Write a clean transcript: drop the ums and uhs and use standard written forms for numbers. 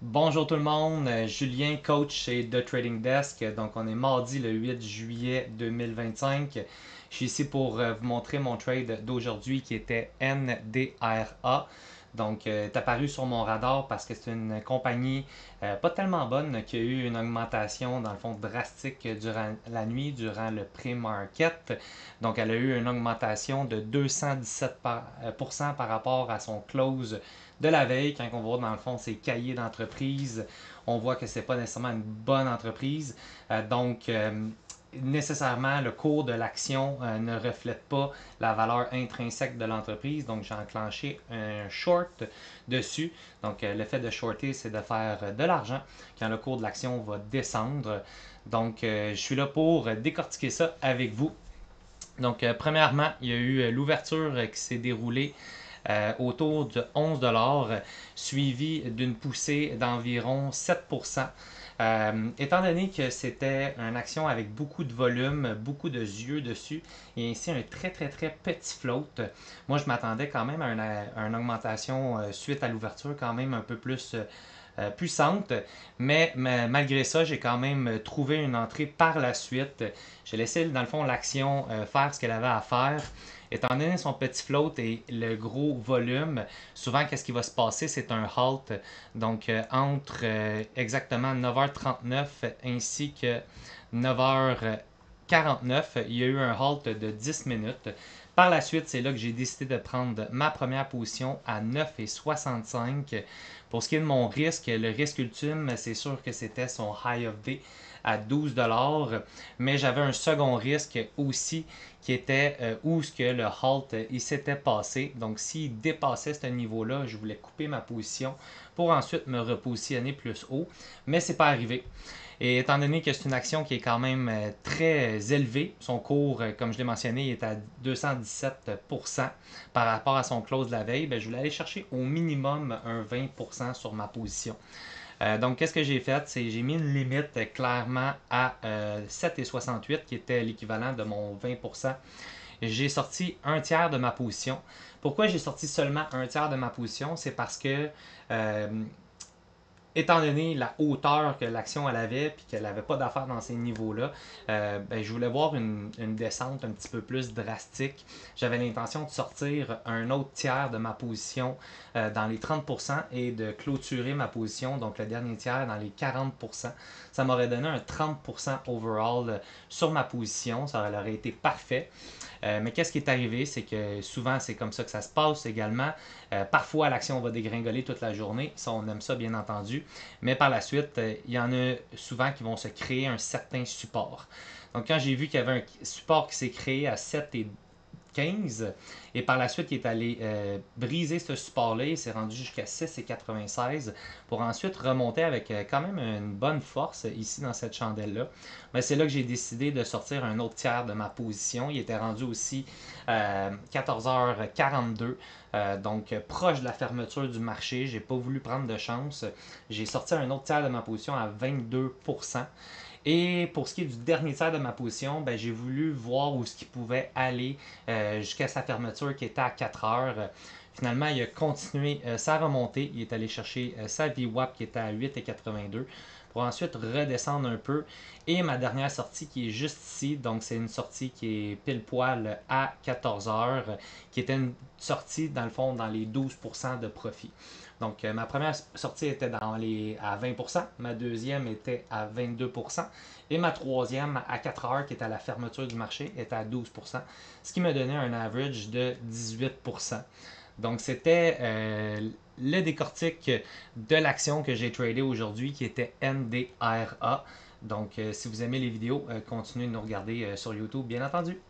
Bonjour tout le monde, Julien, coach chez The Trading Desk. Donc, on est mardi le 8 juillet 2025. Je suis ici pour vous montrer mon trade d'aujourd'hui qui était NDRA. Donc, est apparu sur mon radar parce que c'est une compagnie pas tellement bonne qui a eu une augmentation, dans le fond, drastique durant la nuit, durant le pré-market. Donc, elle a eu une augmentation de 217% par rapport à son close de la veille. Quand on voit dans le fond ses cahiers d'entreprise, on voit que c'est pas nécessairement une bonne entreprise. Nécessairement, le cours de l'action ne reflète pas la valeur intrinsèque de l'entreprise. Donc, j'ai enclenché un short dessus. Donc, le fait de shorter, c'est de faire de l'argent quand le cours de l'action va descendre. Donc, je suis là pour décortiquer ça avec vous. Donc, premièrement, il y a eu l'ouverture qui s'est déroulée autour de 11 $, suivi d'une poussée d'environ 7%. Étant donné que c'était une action avec beaucoup de volume, beaucoup de yeux dessus, et ainsi un très très très petit float, moi je m'attendais quand même à une augmentation suite à l'ouverture quand même un peu plus puissante, mais malgré ça, j'ai quand même trouvé une entrée par la suite. J'ai laissé dans le fond l'action faire ce qu'elle avait à faire. Étant donné son petit float et le gros volume, souvent qu'est-ce qui va se passer, c'est un halt. Donc entre exactement 9h39 ainsi que 9h49, il y a eu un halt de 10 minutes. Par la suite, c'est là que j'ai décidé de prendre ma première position à 9,65. Pour ce qui est de mon risque, le risque ultime, c'est sûr que c'était son high of day à 12 $, mais j'avais un second risque aussi qui était où ce que le halt il s'était passé. Donc s'il dépassait ce niveau-là, je voulais couper ma position pour ensuite me repositionner plus haut, mais c'est pas arrivé. Et étant donné que c'est une action qui est quand même très élevée, son cours, comme je l'ai mentionné, est à 217% par rapport à son close de la veille, ben, je voulais aller chercher au minimum un 20% sur ma position. Donc, qu'est-ce que j'ai fait? C'est j'ai mis une limite clairement à 7,68 qui était l'équivalent de mon 20%. J'ai sorti un tiers de ma position. Pourquoi j'ai sorti seulement un tiers de ma position? C'est parce que euh, étant donné la hauteur que l'action elle avait puis qu'elle n'avait pas d'affaires dans ces niveaux-là, ben, je voulais voir une descente un petit peu plus drastique. J'avais l'intention de sortir un autre tiers de ma position dans les 30% et de clôturer ma position, donc le dernier tiers dans les 40%. Ça m'aurait donné un 30% overall sur ma position. Ça aurait été parfait. Mais qu'est-ce qui est arrivé, c'est que souvent c'est comme ça que ça se passe également. Parfois l'action va dégringoler toute la journée, ça on aime ça bien entendu, mais par la suite, il y en a souvent qui vont se créer un certain support. Donc quand j'ai vu qu'il y avait un support qui s'est créé à 7 et 15. Et par la suite, il est allé briser ce support-là. Il s'est rendu jusqu'à 6,96 pour ensuite remonter avec quand même une bonne force ici dans cette chandelle-là. Mais c'est là que j'ai décidé de sortir un autre tiers de ma position. Il était rendu aussi 14h42. Donc proche de la fermeture du marché. J'ai pas voulu prendre de chance. J'ai sorti un autre tiers de ma position à 22%. Et pour ce qui est du dernier tiers de ma position, ben, j'ai voulu voir où ce qui pouvait aller jusqu'à sa fermeture qui était à 4 heures. Finalement, il a continué sa remontée. Il est allé chercher sa VWAP qui était à 8,82 pour ensuite redescendre un peu. Et ma dernière sortie qui est juste ici, donc c'est une sortie qui est pile poil à 14 heures, qui était une sortie dans le fond dans les 12% de profit. Donc ma première sortie était à 20%, ma deuxième était à 22% et ma troisième à 4 heures qui était à la fermeture du marché était à 12%, ce qui me donnait un average de 18%. Donc, c'était le décortique de l'action que j'ai tradé aujourd'hui qui était NDRA. Donc, si vous aimez les vidéos, continuez de nous regarder sur YouTube, bien entendu.